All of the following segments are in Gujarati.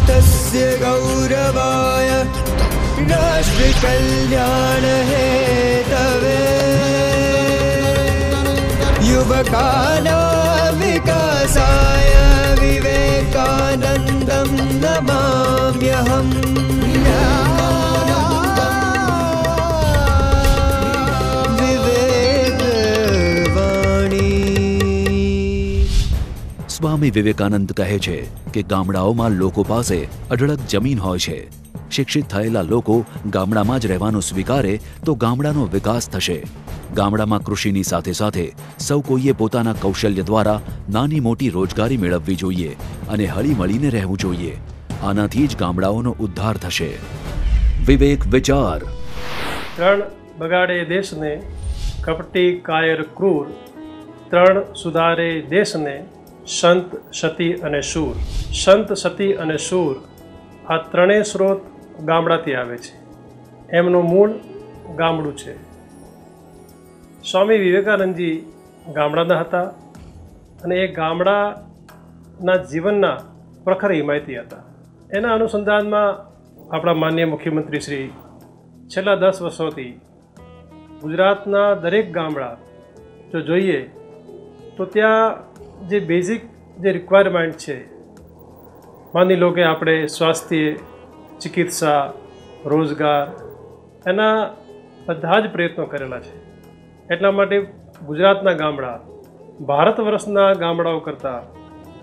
भारतस्य गौरवाय राष्ट्रकल्याण हेतवे युवकानां विकासाय विवेकानन्दं नमाम्यहम्। સ્વામી વિવેકાનંદ કહે છે કે ગામડાઓમાં લોકો પાસે અઢળક જમીન હોય છે। શિક્ષિત થયેલા લોકો ગામડામાં જ રહેવાનું સ્વીકારે તો ગામડાનો વિકાસ થશે। ગામડામાં કૃષિની સાથે સાથે સૌ કોઈએ પોતાના કૌશલ્ય દ્વારા નાની મોટી રોજગારી મેળવવી જોઈએ અને હળીમળીને રહેવું જોઈએ। આનાથી જ ગામડાઓનો ઉદ્ધાર થશે। વિવેક વિચાર। ત્રણ બગાડે દેશને, કપટી કાયર ક્રૂર, ત્રણ સુધારે દેશને, સંત સતી અને શૂર। સંત સતી અને શૂર આ ત્રણેય સ્ત્રોત ગામડાથી આવે છે। એમનું મૂળ ગામડું છે। સ્વામી વિવેકાનંદજી ગામડાના હતા અને એ ગામડાના જીવનના પ્રખર હિમાયતી હતા। એના અનુસંધાનમાં આપણા માનનીય મુખ્યમંત્રી શ્રી છેલ્લા 10 વર્ષોથી ગુજરાતના દરેક ગામડા જો જોઈએ તો ત્યાં જે બેઝિક જે રિક્વાયરમેન્ટ છે, માની લો કે આપણે સ્વાસ્થ્ય, ચિકિત્સા, રોજગાર, એના બધા જ પ્રયત્નો કરેલા છે। એટલા માટે ગુજરાતના ગામડા ભારત વર્ષના ગામડાઓ કરતાં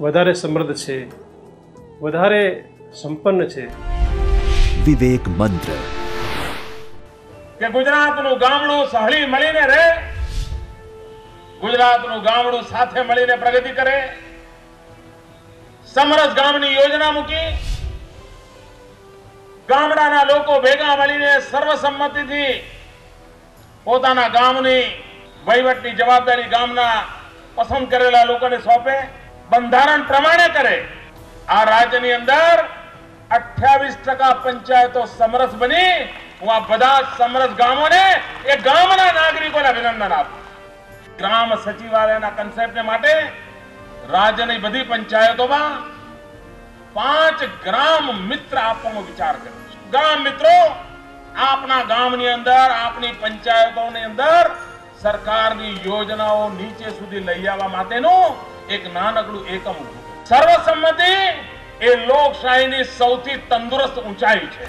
વધારે સમૃદ્ધ છે, વધારે સંપન્ન છે। વિવેક મંત્ર કે ગુજરાતનું ગામડું સહળી મળીને રહે, ગુજરાતનું ગામડું સાથે મળીને પ્રગતિ કરે। સમરસ ગામની યોજના મૂકી, ગામડાના લોકો ભેગા મળીને સર્વસંમતિથી પોતાના ગામની વહીવટની જવાબદારી ગામના પસંદ કરેલા લોકોને સોંપે, બંધારણ પ્રમાણે કરે। આ રાજ્યની અંદર 28% પંચાયતો સમરસ બની। હું આ બધા સમરસ ગામોને એ ગામના નાગરિકોને અભિનંદન આપું। ગ્રામ સચિવાલયના કન્સેપ્ટને માટે રાજ્યની બધી પંચાયતોમાં 5 ગ્રામ મિત્ર આપવાનો વિચાર કર્યો છે। ગ્રામ મિત્રો આપના ગામની અંદર, આપની પંચાયતોની અંદર સરકારની યોજનાઓ નીચે સુધી લઈ આવવા માટેનું એક નાનકડું એકમ ઊભું। સર્વસંમતિ એ લોકશાહીની સૌથી તંદુરસ્ત ઊંચાઈ છે।